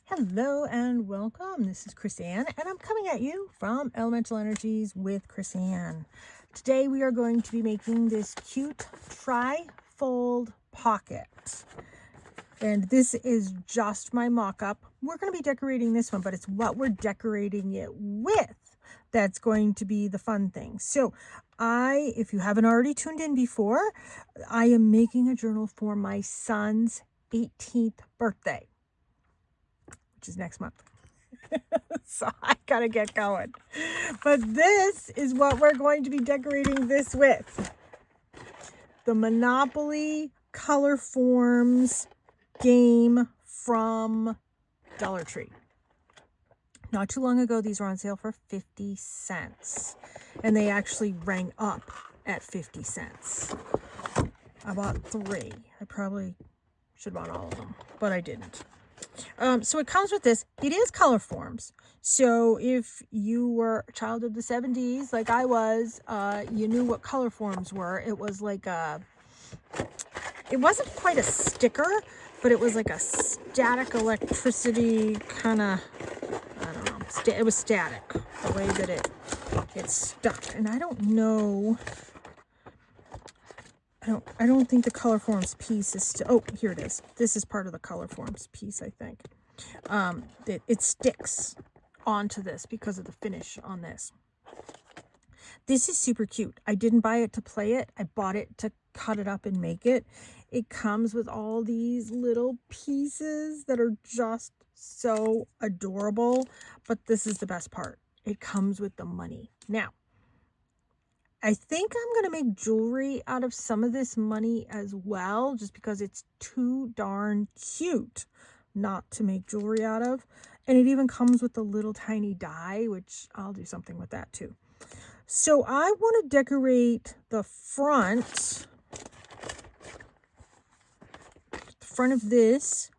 Hello and welcome. This is Chris-Anne, and I'm coming at you from Elemental Energies with Chris-Anne. Today we are going to be making this cute tri-fold pocket. And this is just my mock-up. We're going to be decorating this one, but it's what we're decorating it with that's going to be the fun thing. So if you haven't already tuned in before, I am making a journal for my son's 18th birthday, which is next month. So I gotta get going. But this is what we're going to be decorating this with. The Monopoly Color Forms game from Dollar Tree. Not too long ago, these were on sale for 50 cents. And they actually rang up at 50 cents. I bought 3. I probably should have bought all of them, but I didn't. So it comes with this. It is color forms. So if you were a child of the 70s, like I was, you knew what color forms were. It was like it wasn't quite a sticker, but it was like a static electricity kind of, I don't know. It was static, the way that it stuck. And I don't know. I don't think the color forms piece is still, oh, here it is. This is part of the color forms piece, I think. It sticks onto this because of the finish on this. This is super cute. I didn't buy it to play it. I bought it to cut it up and make it. It comes with all these little pieces that are just so adorable. But this is the best part. It comes with the money. Now, I think I'm going to make jewelry out of some of this money as well, just because it's too darn cute not to make jewelry out of. And it even comes with a little tiny die, which I'll do something with that too. So I want to decorate the front of this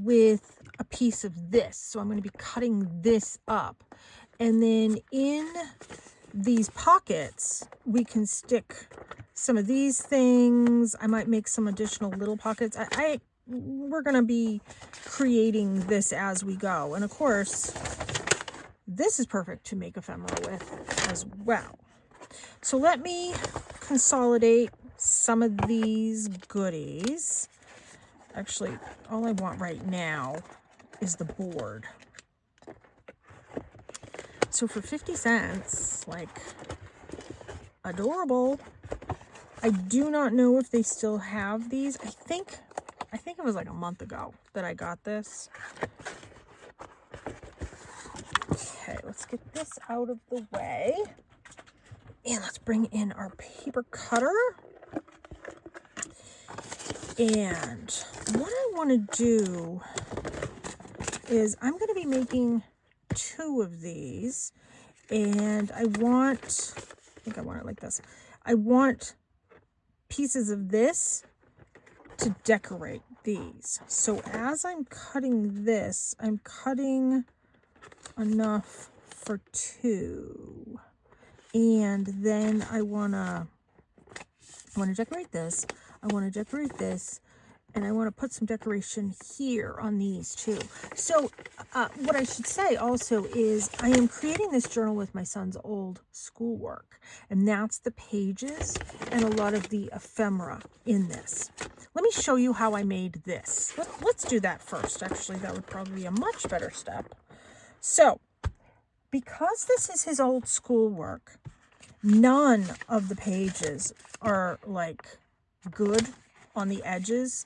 with a piece of this. So I'm going to be cutting this up. And then in these pockets, we can stick some of these things. I might make some additional little pockets. We're going to be creating this as we go. And of course, this is perfect to make ephemera with as well. So let me consolidate some of these goodies. Actually, all I want right now is the board. So for 50 cents, like, adorable. I do not know if they still have these. I think it was like a month ago that I got this. Okay, let's get this out of the way. And let's bring in our paper cutter. And what I want to do is I'm going to be making 2 of these. And I think I want it like this. I want pieces of this to decorate these. So as I'm cutting this, I'm cutting enough for 2. And then I want to decorate this. I want to decorate this. And I want to put some decoration here on these too. So what I should say also is I am creating this journal with my son's old schoolwork. And that's the pages and a lot of the ephemera in this. Let me show you how I made this. Let's do that first. Actually, that would probably be a much better step. So because this is his old schoolwork, none of the pages are like good on the edges.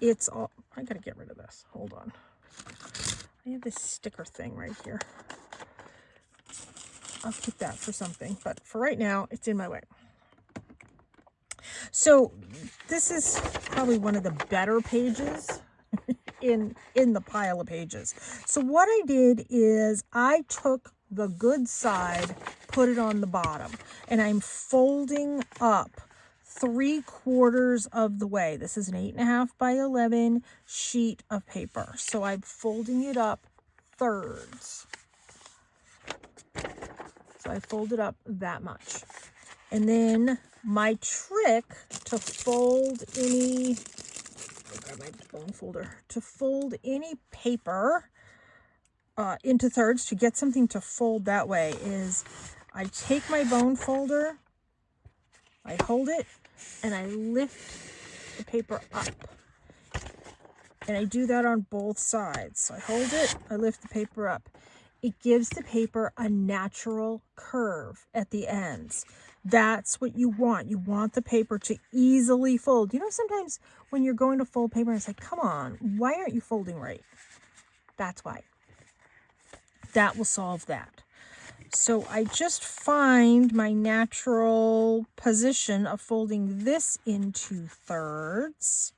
It's all, I gotta get rid of this. Hold on. I have this sticker thing right here. I'll keep that for something, but for right now, it's in my way. So this is probably one of the better pages in the pile of pages. So what I did is I took the good side, put it on the bottom, and I'm folding up 3/4 of the way. This is an 8.5 by 11 sheet of paper. So I'm folding it up thirds. So I fold it up that much. And then my trick to fold any, I'll grab my bone folder, to fold any paper into thirds to get something to fold that way is I take my bone folder, I hold it, and I lift the paper up. And I do that on both sides. So I hold it, I lift the paper up. It gives the paper a natural curve at the ends. That's what you want. You want the paper to easily fold. You know, sometimes when you're going to fold paper, it's like, come on, why aren't you folding right? That's why. That will solve that. So I just find my natural position of folding this into thirds-ish.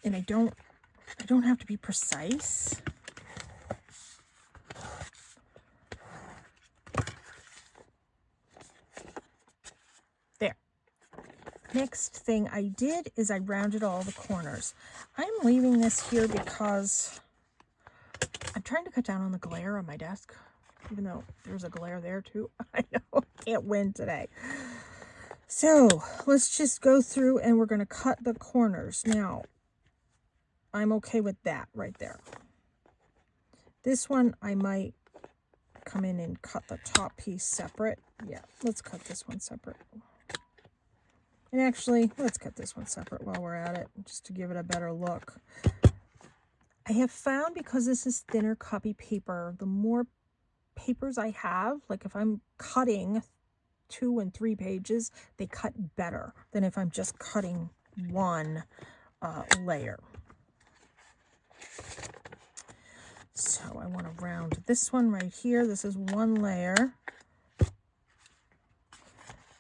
And I don't have to be precise. There. Next thing I did is I rounded all the corners. I'm leaving this here because I'm trying to cut down on the glare on my desk, even though there's a glare there too. I know, I can't win today. So let's just go through and we're going to cut the corners. Now, I'm okay with that right there. This one, I might come in and cut the top piece separate. Yeah, let's cut this one separate. And actually, let's cut this one separate while we're at it, just to give it a better look. I have found, because this is thinner copy paper, the more papers I have, like if I'm cutting 2 and 3 pages, they cut better than if I'm just cutting one layer. So I want to round this one right here. This is one layer.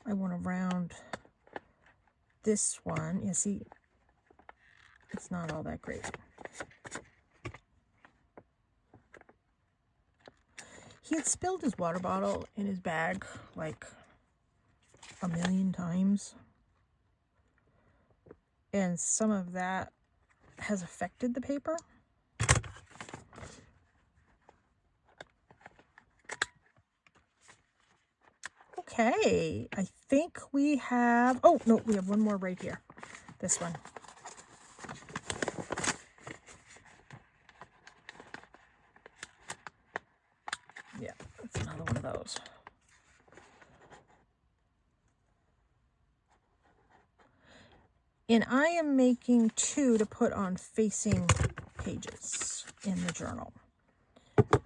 I want to round this one. You see, it's not all that great. He had spilled his water bottle in his bag like a million times. And some of that has affected the paper. Okay, I think we have, oh no, we have one more right here. This one. Yeah, that's another one of those. And I am making 2 to put on facing pages in the journal.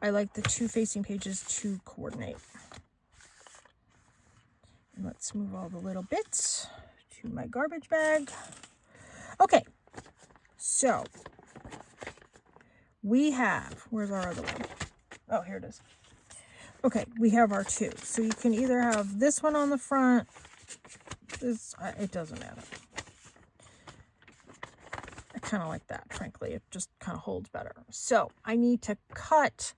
I like the 2 facing pages to coordinate. And let's move all the little bits to my garbage bag. Okay, so we have, where's our other one? Oh, here it is. Okay, we have our 2. So you can either have this one on the front. This, it doesn't matter. I kind of like that, frankly. It just kind of holds better. So I need to cut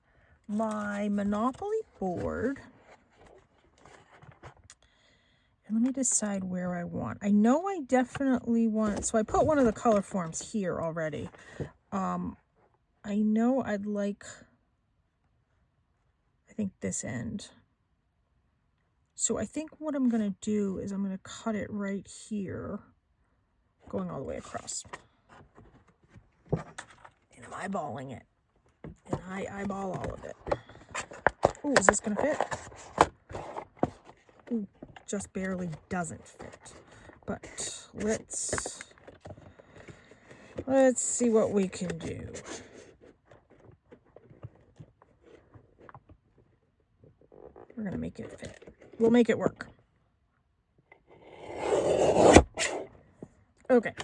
my Monopoly board. And let me decide where I want. I know I definitely want, so I put one of the color forms here already. I know I'd like, I think this end. So I think what I'm going to do is I'm going to cut it right here, going all the way across. And I'm eyeballing it. And I eyeball all of it. Oh, is this going to fit? Ooh, just barely doesn't fit. But let's see what we can do. We're going to make it fit. We'll make it work. Okay.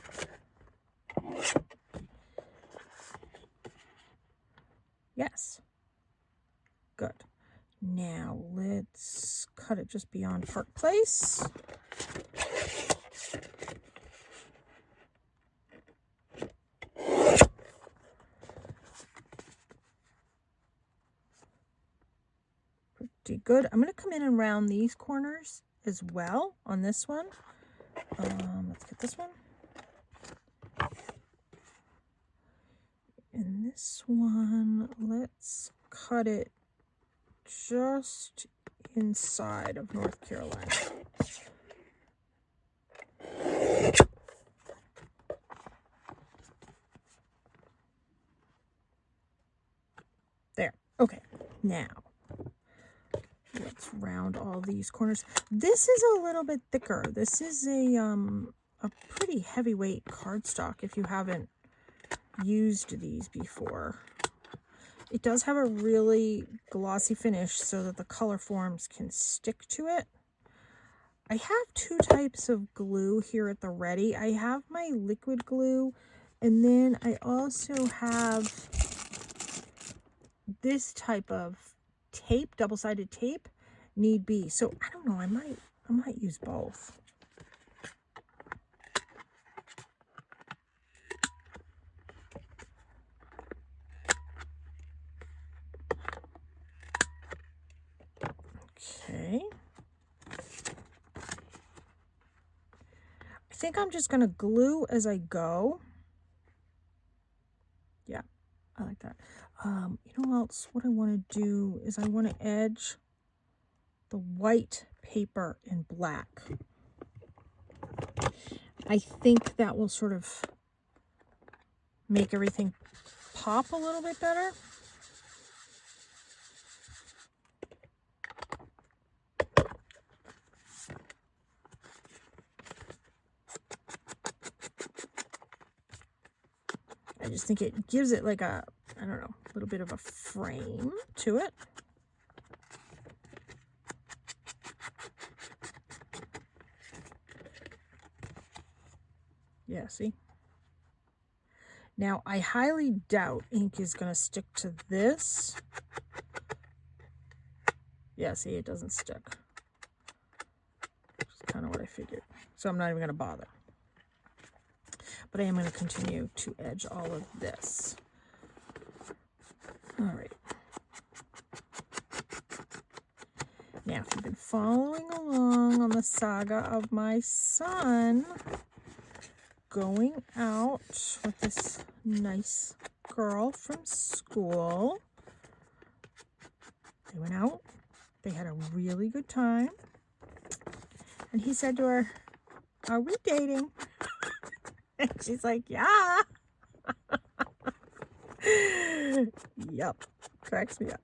Yes. Good. Now let's cut it just beyond Park Place. Pretty good. I'm going to come in and round these corners as well on this one. Let's get this one. And this one, let's cut it just inside of North Carolina. Okay, now let's round all these corners. This is a little bit thicker. This is a pretty heavyweight cardstock if you haven't used these before. It does have a really glossy finish so that the color forms can stick to it. I have two types of glue here at the ready. I have my liquid glue, and then I also have this type of tape, double-sided tape, need be. So I don't know, I might use both. Okay. I think I'm just gonna glue as I go. Yeah, I like that. You know what else? What I want to do is I want to edge the white paper in black. I think that will sort of make everything pop a little bit better. I just think it gives it like a, I don't know, a little bit of a frame to it. Yeah, see? Now, I highly doubt ink is going to stick to this. Yeah, see, it doesn't stick. Which is kind of what I figured. So I'm not even going to bother. But I am going to continue to edge all of this. All right. Now, if you've been following along on the saga of my son going out with this nice girl from school, they went out, they had a really good time, and he said to her, "Are we dating?" And she's like, "Yeah." Yup, cracks me up.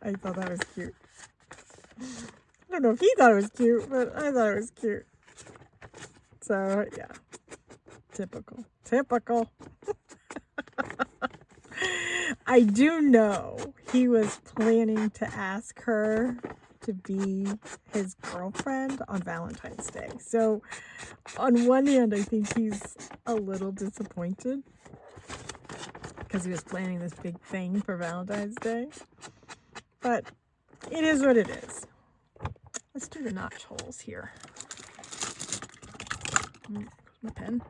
I thought that was cute. I don't know if he thought it was cute, but I thought it was cute. So, yeah. Typical. Typical. I do know he was planning to ask her to be his girlfriend on Valentine's Day. So, on one hand, I think he's a little disappointed because he was planning this big thing for Valentine's Day. But it is what it is. Let's do the notch holes here. My pen.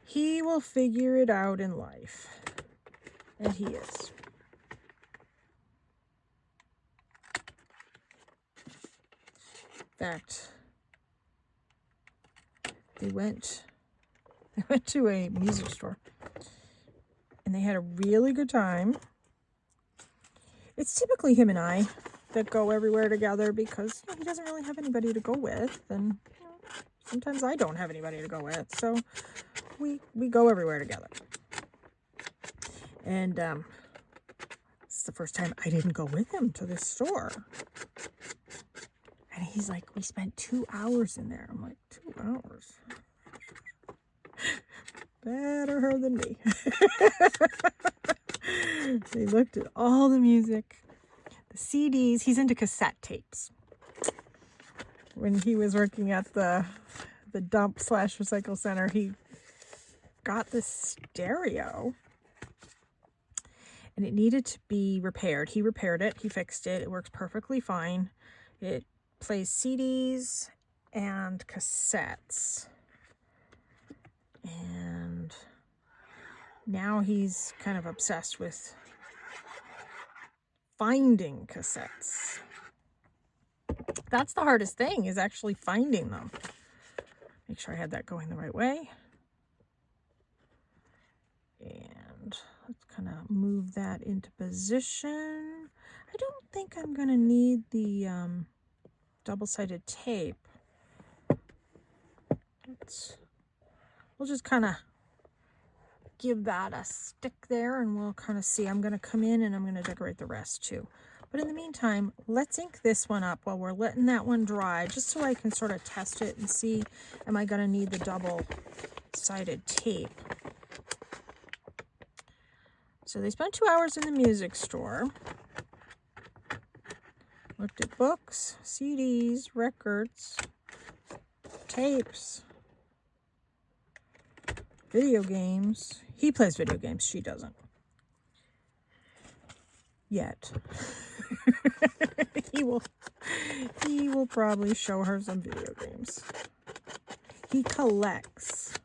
He will figure it out in life. And he is. In fact, they went to a music store and they had a really good time. It's typically him and I that go everywhere together because he doesn't really have anybody to go with, and sometimes I don't have anybody to go with, so we go everywhere together. And it's the first time I didn't go with him to this store. And he's like, "We spent 2 hours in there." I'm like, 2 hours? Better her than me. They looked at all the music, the CDs. He's into cassette tapes. When he was working at the dump / recycle center, he got this stereo and it needed to be repaired. He repaired it. He fixed it. It works perfectly fine. It plays CDs and cassettes. And now he's kind of obsessed with finding cassettes. That's the hardest thing, is actually finding them. Make sure I had that going the right way. And let's kind of move that into position. I don't think I'm going to need the double-sided tape. We'll we'll just kind of give that a stick there, and we'll kind of see. I'm going to come in and I'm going to decorate the rest too. But in the meantime, let's ink this one up while we're letting that one dry, just so I can sort of test it and see, am I going to need the double-sided tape. So they spent 2 hours in the music store. Looked at books, CDs, records, tapes, video games. He plays video games, she doesn't. Yet. He will probably show her some video games. He collects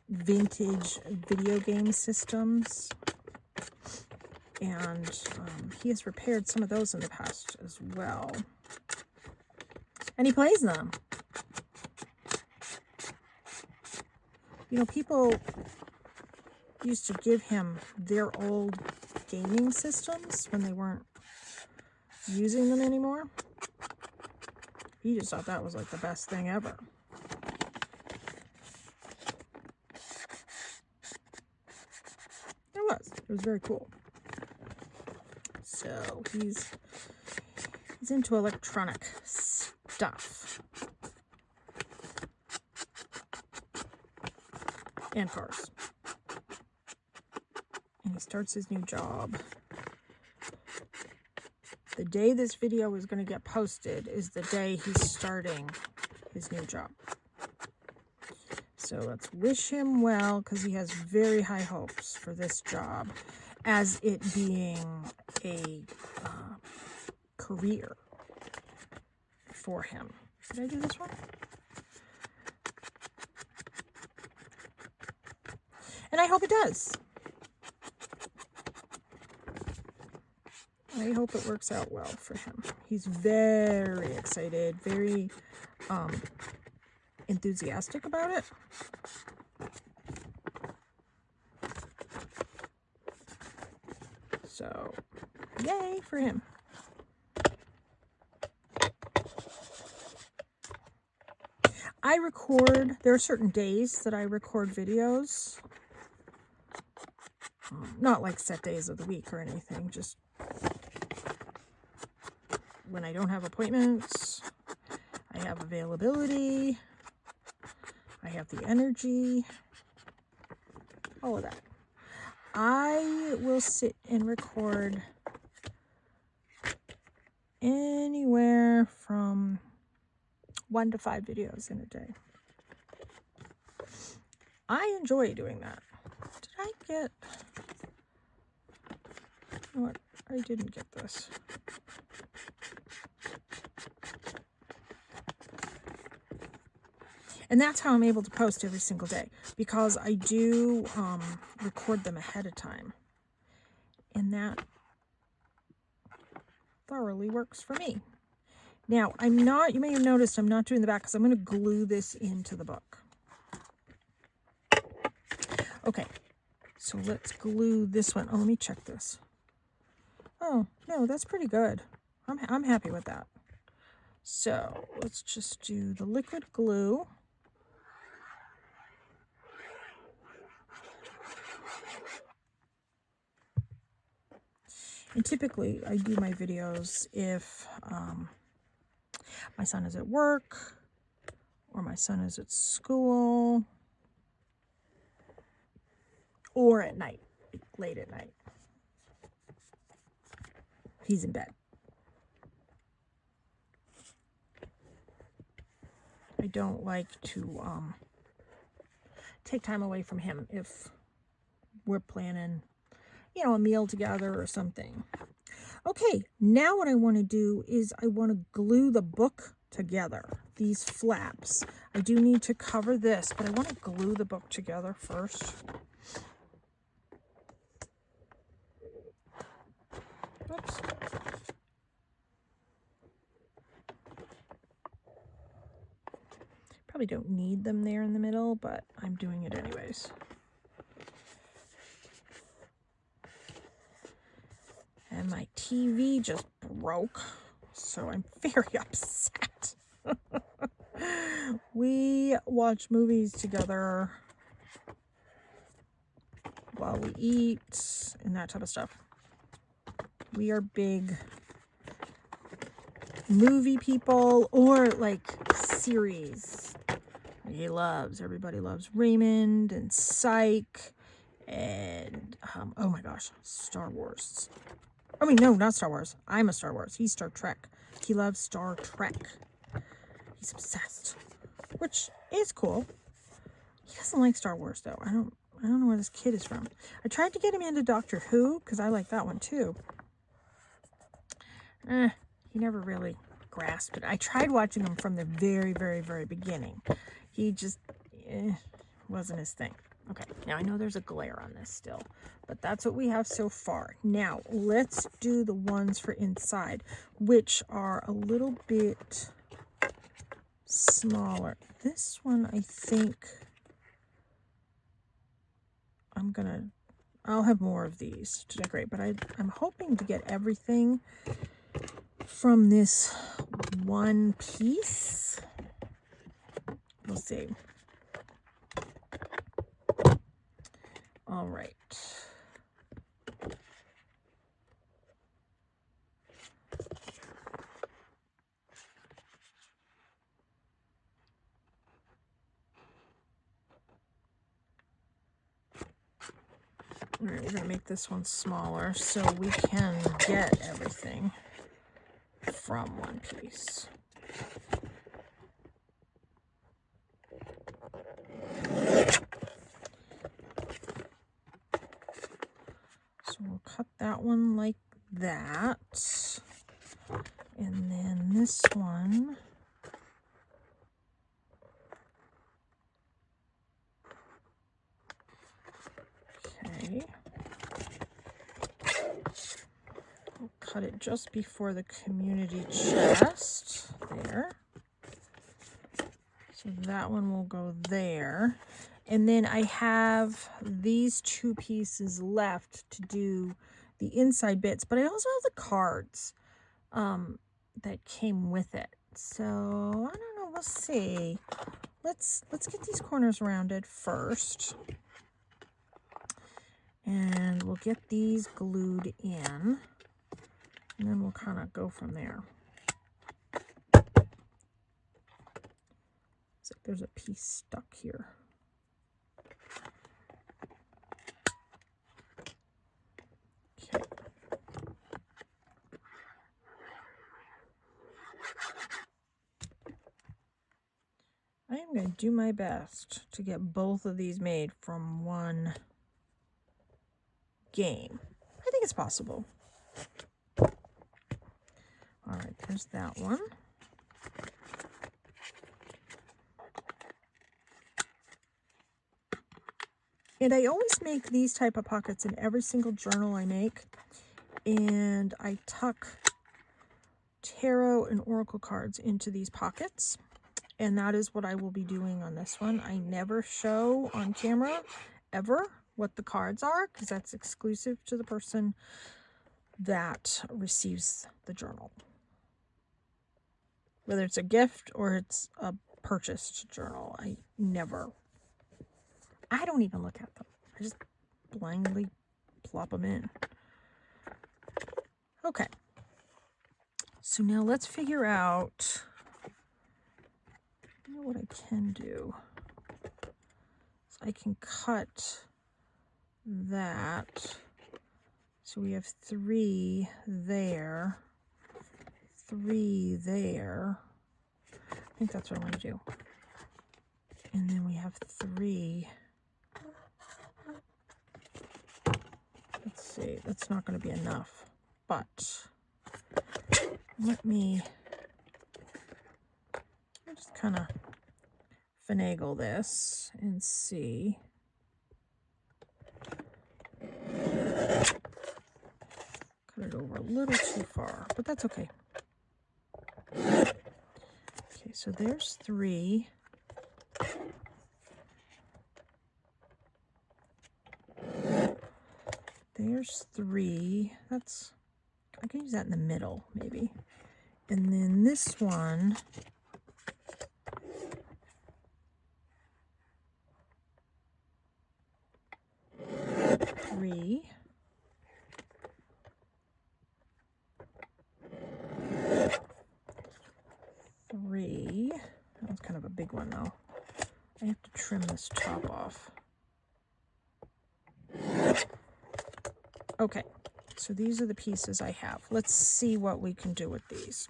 vintage video game systems, and he has repaired some of those in the past as well. And he plays them. You know, people used to give him their old gaming systems when they weren't using them anymore. He just thought that was like the best thing ever. It was very cool. So he's into electronic stuff and cars. And he starts his new job. The day this video is going to get posted is the day he's starting his new job. So let's wish him well, because he has very high hopes for this job, as it being a career for him. Did I do this one? And I hope it does. I hope it works out well for him. He's very excited, very enthusiastic about it. So, yay for him. I record, there are certain days that I record videos. Not like set days of the week or anything, just when I don't have appointments, I have availability, I have the energy, all of that. I will sit and record anywhere from 1 to 5 videos in a day. I enjoy doing that. Did I get... You know what? I didn't get this. And that's how I'm able to post every single day, because I do record them ahead of time. And that thoroughly works for me. Now, you may have noticed I'm not doing the back because I'm going to glue this into the book. Okay, so let's glue this one. Oh, let me check this. Oh, no, that's pretty good. I'm happy with that. So let's just do the liquid glue. And typically I do my videos if my son is at work or my son is at school or at night, late at night. He's in bed. I don't like to take time away from him if we're planning, you know, a meal together or something. Okay, now what I want to do is I want to glue the book together, these flaps. I do need to cover this, but I want to glue the book together first. Oops. Probably don't need them there in the middle, but I'm doing it anyways. And my TV just broke, so I'm very upset. We watch movies together while we eat and that type of stuff. We are big movie people, or like series. Everybody loves Raymond and Psych and oh my gosh, Star Wars. I mean, no, not Star Wars. I'm a Star Wars. He's Star Trek. He loves Star Trek. He's obsessed, which is cool. He doesn't like Star Wars though. I don't know where this kid is from. I tried to get him into Doctor Who because I like that one too. He never really grasped it. I tried watching him from the very, very, very beginning. He just wasn't his thing. Okay, now I know there's a glare on this still, but that's what we have so far. Now, let's do the ones for inside, which are a little bit smaller. This one, I think, I'll have more of these to decorate, but I'm hoping to get everything from this one piece. We'll see. All right. All right, we're going to make this one smaller so we can get everything from one piece. So we'll cut that one like that. And then this one, okay. We'll cut it just before the community chest, there. So that one will go there. And then I have these two pieces left to do the inside bits, but I also have the cards that came with it. So I don't know, we'll see. Let's get these corners rounded first. And we'll get these glued in. And then we'll kind of go from there. It's like there's a piece stuck here. Okay. I am going to do my best to get both of these made from one game. I think it's possible. All right, there's that one. And I always make these type of pockets in every single journal I make. And I tuck tarot and oracle cards into these pockets. And that is what I will be doing on this one. I never show on camera, ever, what the cards are, because that's exclusive to the person that receives the journal. Whether it's a gift or it's a purchased journal, I don't even look at them. I just blindly plop them in. Okay. So now let's figure out, you know what I can do. So I can cut that. So we have 3 there, 3 there. I think that's what I want to do. And then we have 3. Let's see, that's not going to be enough, but let me just kind of finagle this and see. Cut it over a little too far, but that's okay. Okay, so there's 3. There's 3. That's, I can use that in the middle, maybe. And then this one 3. That's kind of a big one though. I have to trim this top off. Okay, so these are the pieces I have. Let's see what we can do with these.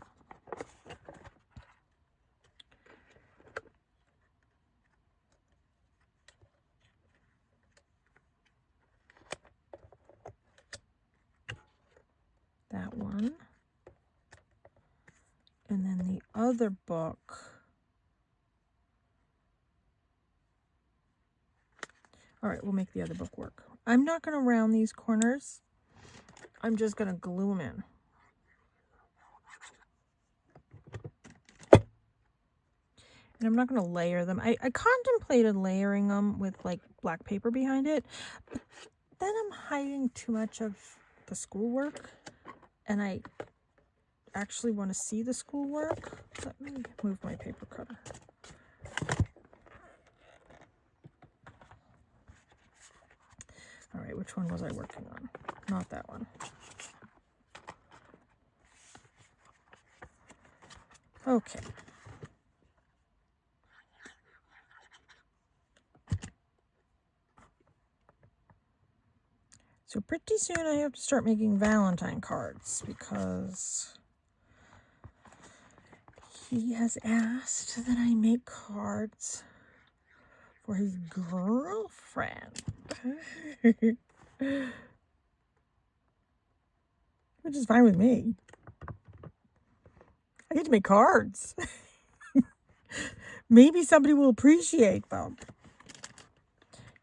That one. And then the other book. All right, we'll make the other book work. I'm not going to round these corners. I'm just going to glue them in. And I'm not going to layer them. I contemplated layering them with like black paper behind it, but then I'm hiding too much of the schoolwork, and I actually want to see the schoolwork. Let me move my paper cutter. All right, which one was I working on? Not that one. Okay. So pretty soon I have to start making Valentine cards because he has asked that I make cards for his girlfriend. Which is fine with me. I get to make cards. Maybe somebody will appreciate them.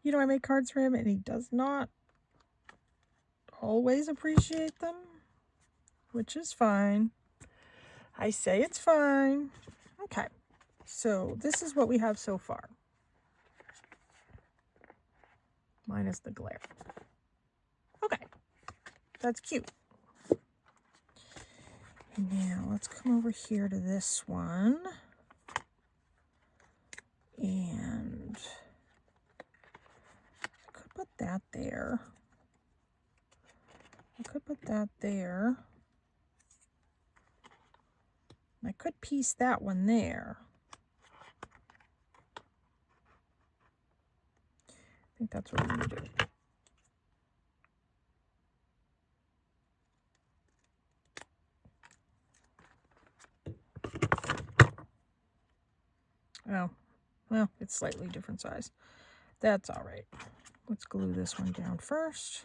You know, I make cards for him and he does not always appreciate them, which is fine. I say it's fine. Okay, so this is what we have so far. Minus the glare. Okay, that's cute. Now let's come over here to this one. And I could put that there. I could put that there. I could piece that one there. I think that's what I'm going to do. Oh, well, it's slightly different size. That's all right. Let's glue this one down first.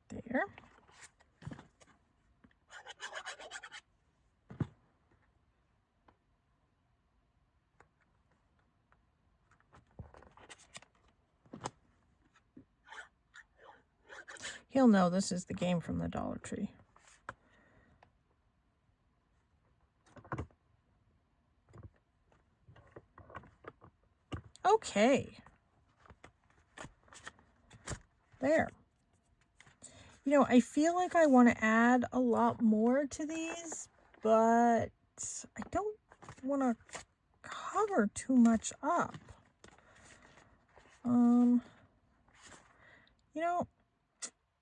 There. He'll know this is the game from the Dollar Tree. Okay. There. You know, I feel like I want to add a lot more to these, but I don't want to cover too much up. You know,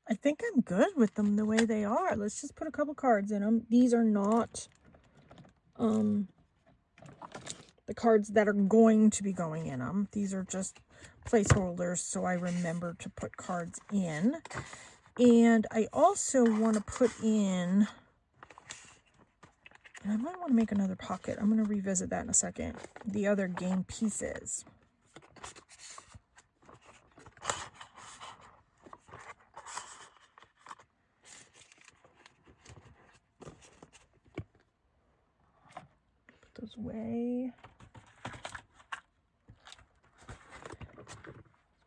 I think I'm good with them the way they are. Let's just put a couple cards in them. These are not the cards that are going to be going in them. These are just placeholders, so I remember to put cards in. And I also want to put in, and I might want to make another pocket. I'm going to revisit that in a second. The other game pieces. Put those away.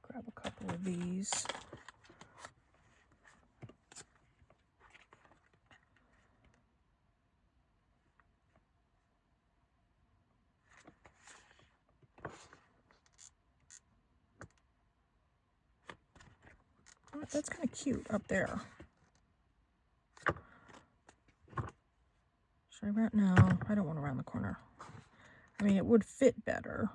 Grab a couple of these. what? That's kind of cute up there. Should I round? No, I don't want to round the corner. I mean, it would fit better.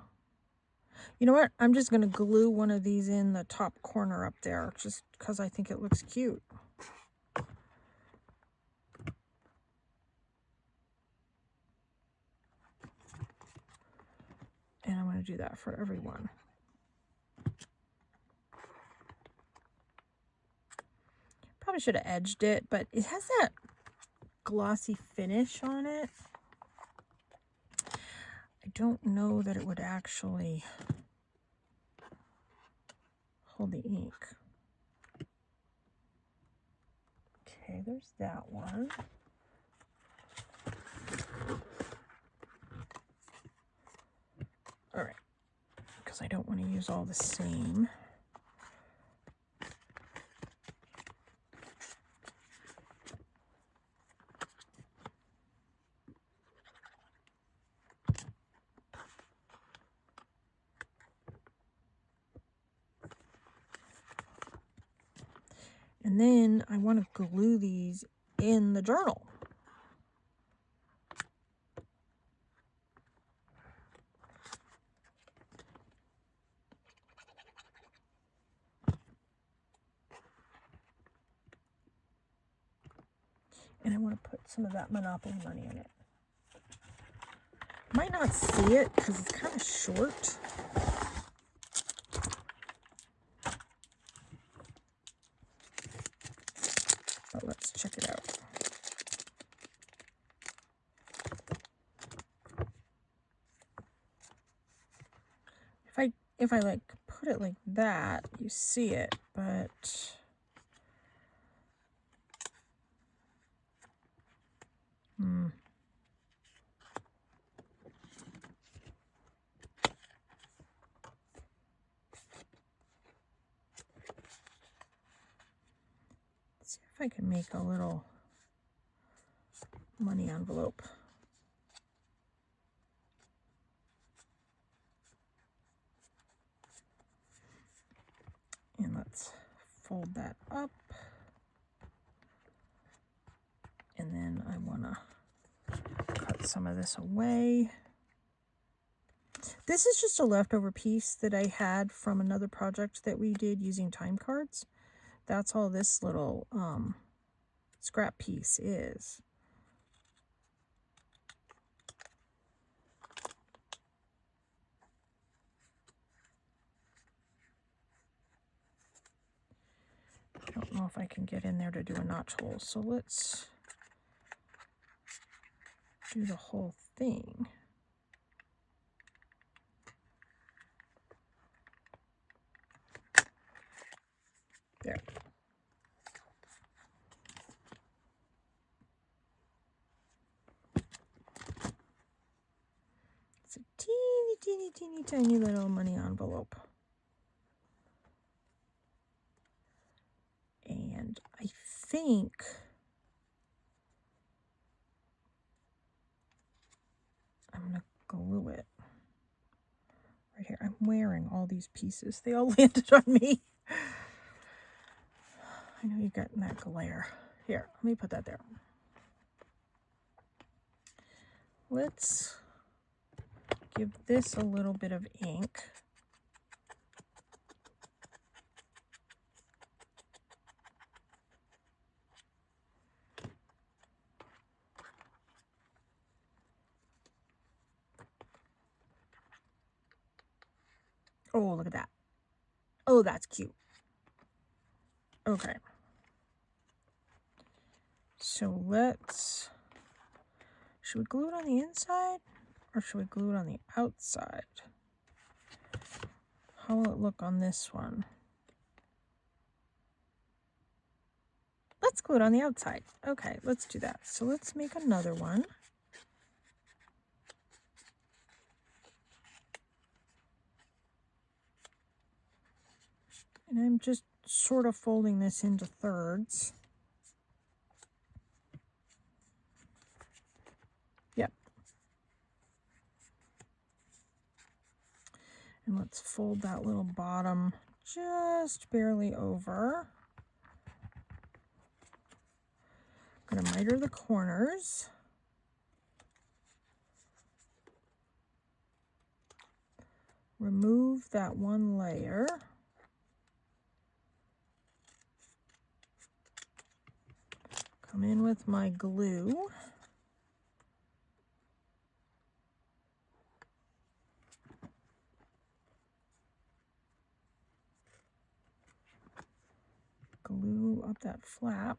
You know what? I'm just going to glue one of these in the top corner up there just because I think it looks cute. And I'm going to do that for everyone. Probably should have edged it, but it has that glossy finish on it. I don't know that it would actually hold the ink. Okay, there's that one. All right, because I don't want to use all the same. And then I want to glue these in the journal. And I want to put some of that Monopoly money in it. Might not see it because it's kind of short. But let's check it out. If I like put it like that, you see it, but let's see if I can make a little money envelope. And let's fold that up. And then I want to cut some of this away. This is just a leftover piece that I had from another project that we did using time cards. That's all this little scrap piece is. I don't know if I can get in there to do a notch hole, so let's do the whole thing. There. It's a teeny, teeny, teeny, tiny little money envelope. And I think I'm going to glue it right here. I'm wearing all these pieces. They all landed on me. I know you got that glare. Here, let me put that there. Let's give this a little bit of ink. Oh, look at that. Oh, that's cute. Okay. So should we glue it on the inside or should we glue it on the outside? How will it look on this one? Let's glue it on the outside. Okay, let's do that. So let's make another one. And I'm just sort of folding this into thirds. Yep. And let's fold that little bottom just barely over. going to miter the corners. Remove that one layer. Come in with my glue. Glue up that flap.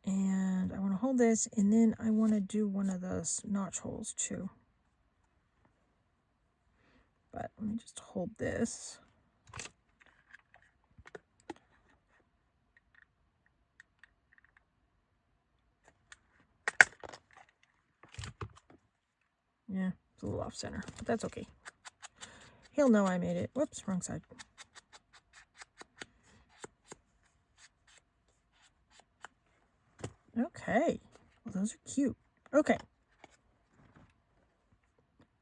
And I want to hold this, and then I want to do one of those notch holes too. But let me just hold this. Yeah, it's a little off center, but that's okay. He'll know I made it. Whoops, wrong side. Okay, well, those are cute. Okay,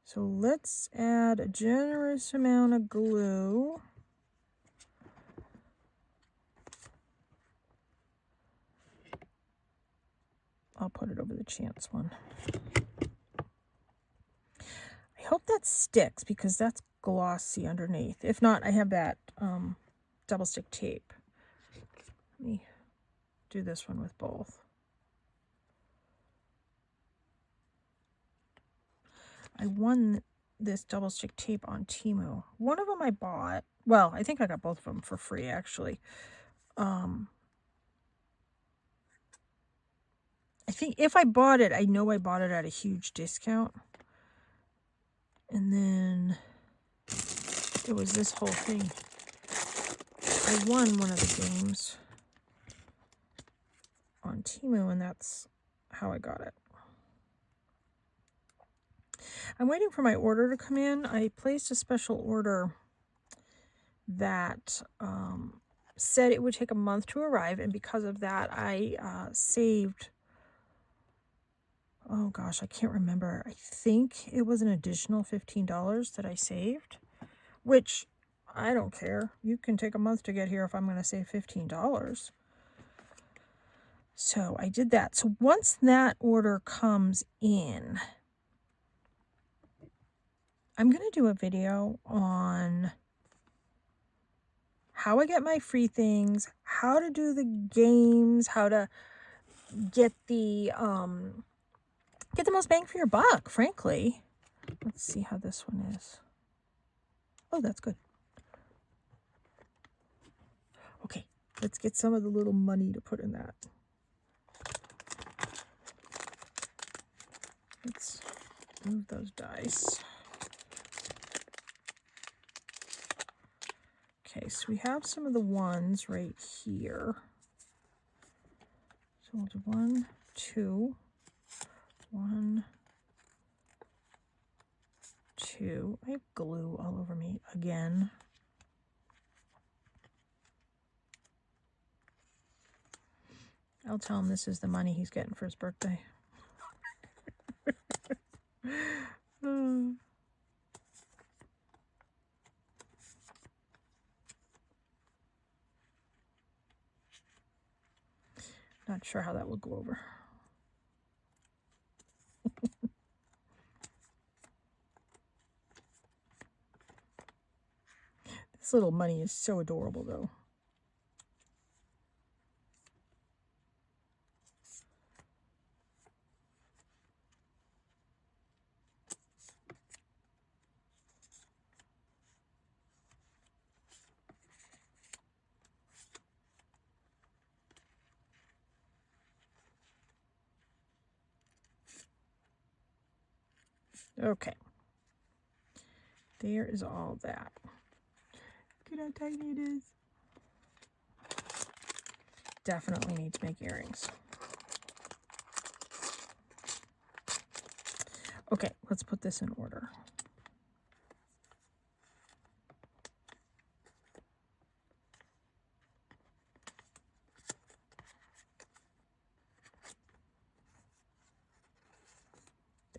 so let's add a generous amount of glue. I'll put it over the Chance one. I hope that sticks because that's glossy underneath. If not, I have that double stick tape. Let me do this one with both. I won this double stick tape on Temu. One of them I bought. Well, I think I got both of them for free, actually. I think if I bought it, I know I bought it at a huge discount. And then it was this whole thing. I won one of the games on Temu, and that's how I got it. I'm waiting for my order to come in. I placed a special order that said it would take a month to arrive, and because of that, I saved, oh gosh, I can't remember. I think it was an additional $15 that I saved, which I don't care. You can take a month to get here if I'm going to save $15. So I did that. So once that order comes in, I'm going to do a video on how I get my free things, how to do the games, how to get the most bang for your buck, frankly. Let's see how this one is. Oh, that's good. Okay, let's get some of the little money to put in that. Let's move those dice. Okay, so we have some of the ones right here. So we'll do 1, 2, 1, 2. I have glue all over me again. I'll tell him this is the money he's getting for his birthday. Not sure how that will go over. This little money is so adorable, though. Okay. There is all that. Look at how tiny it is. Definitely need to make earrings. Okay, let's put this in order.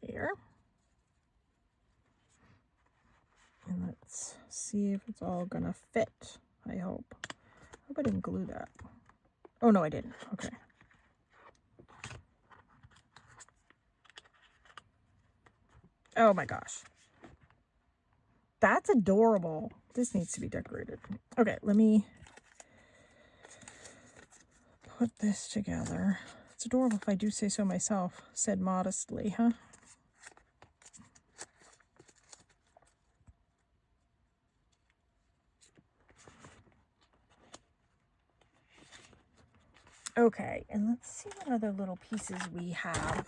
There. And let's see if it's all gonna fit, I hope. I hope I didn't glue that. Oh, no, I didn't. Okay. Oh my gosh. That's adorable. This needs to be decorated. Okay, let me put this together. It's adorable if I do say so myself. Said modestly, huh? Okay, and let's see what other little pieces we have.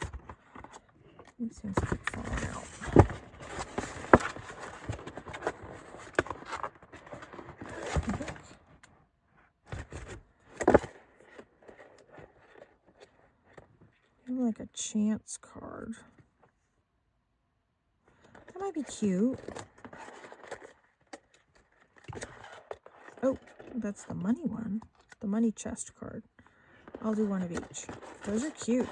These things keep falling out. Maybe like a chance card. That might be cute. Oh, that's the money one. The money chest card. I'll do one of each. Those are cute.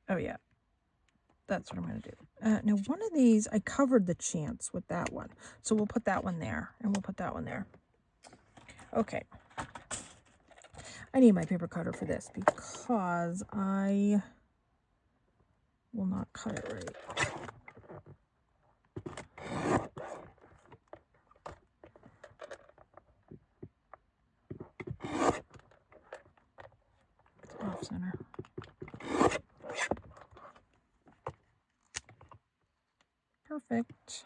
Oh yeah, that's what I'm going to do. Now one of these, I covered the chance with that one. So we'll put that one there, and we'll put that one there. Okay. I need my paper cutter for this because I will not cut it right. It's off center. Perfect.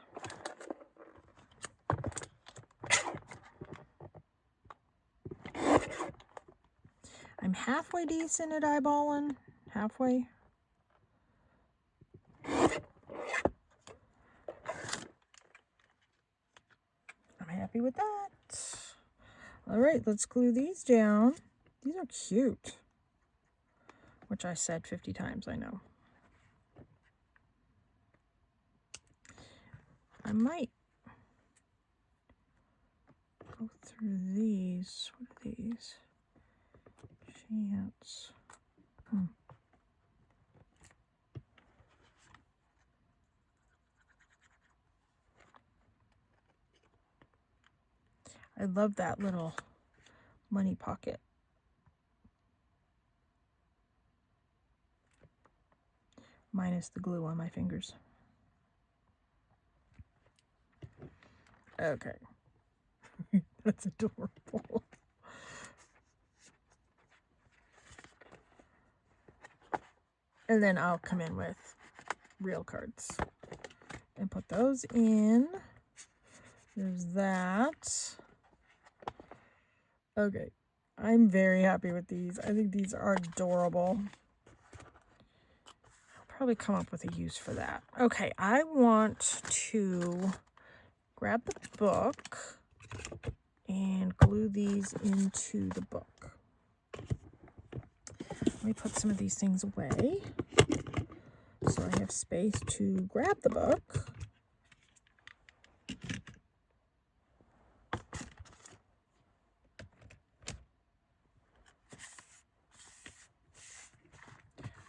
I'm halfway decent at eyeballing. Halfway. I'm happy with that. All right, let's glue these down. These are cute. Which I said 50 times, I know. I might go through these. What are these? Chance. I love that little money pocket. Minus the glue on my fingers. Okay. That's adorable. And then I'll come in with real cards and put those in. There's that. Okay. I'm very happy with these. I think these are adorable. I'll probably come up with a use for that. Okay, I want to grab the book and glue these into the book. Let me put some of these things away so I have space to grab the book.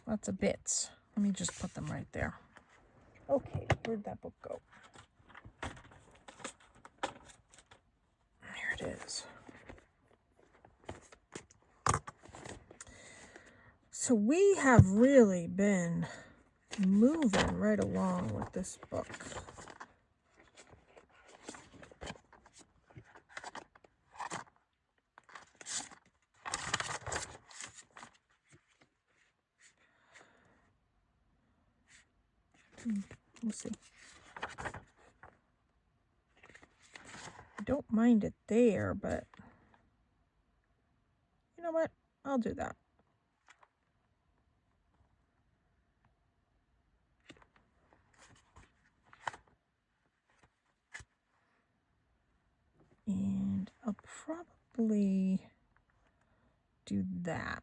Lots of bits. Let me just put them right there. Okay, where'd that book go? Here it is. So we have really been moving right along with this book. We'll see. I don't mind it there, but you know what? I'll do that. And I'll probably do that.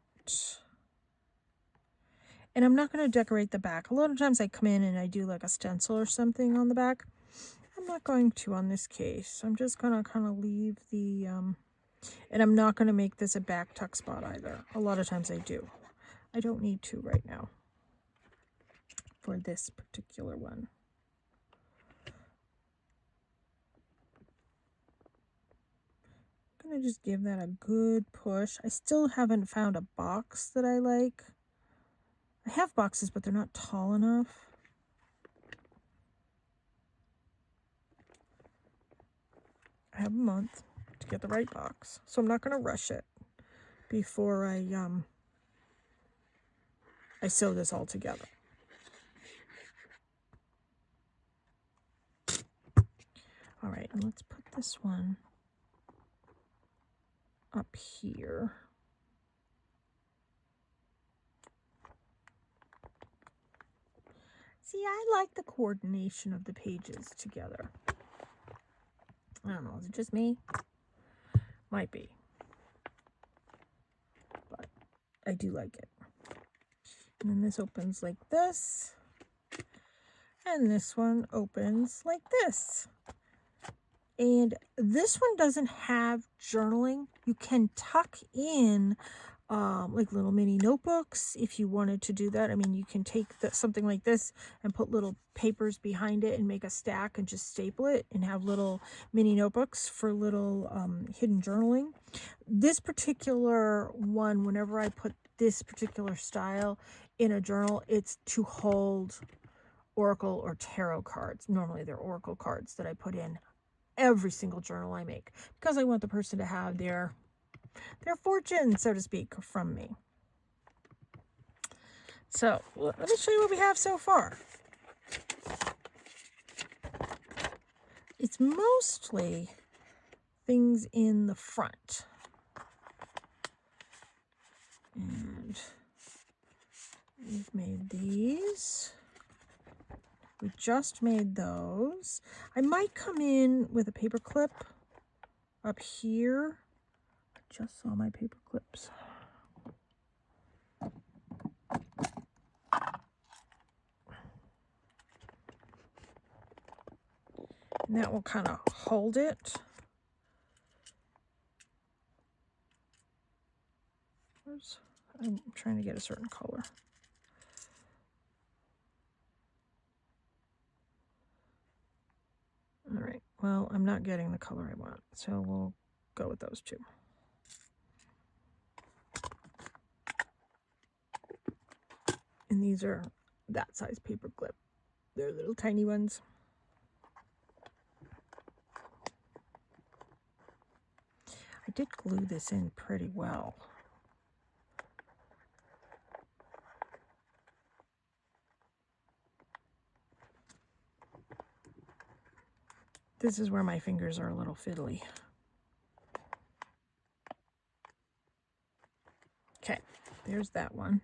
And I'm not going to decorate the back. A lot of times I come in and I do like a stencil or something on the back. I'm not going to on this case. I'm just going to kind of leave the, and I'm not going to make this a back tuck spot either. A lot of times I do. I don't need to right now. for this particular one. I'm going to just give that a good push. I still haven't found a box that I like. I have boxes, but they're not tall enough. I have a month to get the right box, so I'm not going to rush it before I sew this all together. All right, and let's put this one up here. See, I like the coordination of the pages together. I don't know, is it just me? Might be. But I do like it. And then this opens like this. And this one opens like this. And this one doesn't have journaling. You can tuck in like little mini notebooks if you wanted to do that. I mean, you can take something like this and put little papers behind it and make a stack and just staple it and have little mini notebooks for little hidden journaling. This particular one, whenever I put this particular style in a journal, it's to hold oracle or tarot cards. Normally they're oracle cards that I put in every single journal I make because I want the person to have their fortune, so to speak, from me. So let me show you what we have so far. It's mostly things in the front. And we've made these. We just made those. I might come in with a paper clip up here. I just saw my paper clips. And that will kind of hold it. I'm trying to get a certain color. All right, well, I'm not getting the color I want, so we'll go with those two. And these are that size paper clip. They're little tiny ones. I did glue this in pretty well. This is where my fingers are a little fiddly. Okay, there's that one.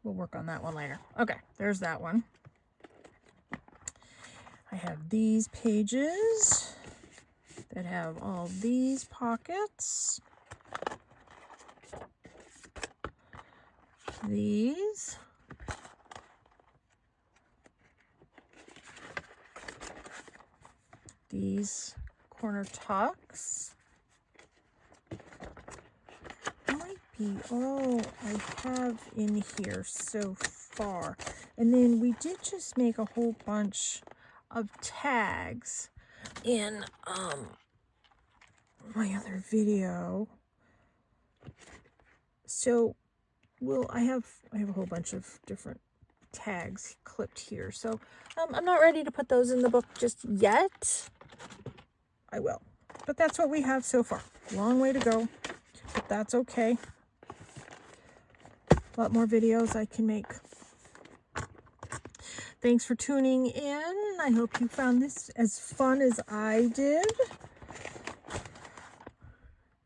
We'll work on that one later. Okay, there's that one. I have these pages that have all these pockets. These. These corner tucks. Might be all I have in here so far. And then we did just make a whole bunch of tags in my other video. So I have a whole bunch of different tags clipped here. So I'm not ready to put those in the book just yet. I will. But that's what we have so far. Long way to go, but that's okay. A lot more videos I can make. Thanks for tuning in. I hope you found this as fun as I did.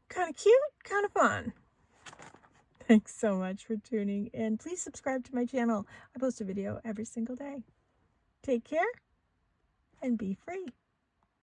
Kind of cute, kind of fun. Thanks so much for tuning in. Please subscribe to my channel. I post a video every single day. Take care and be free.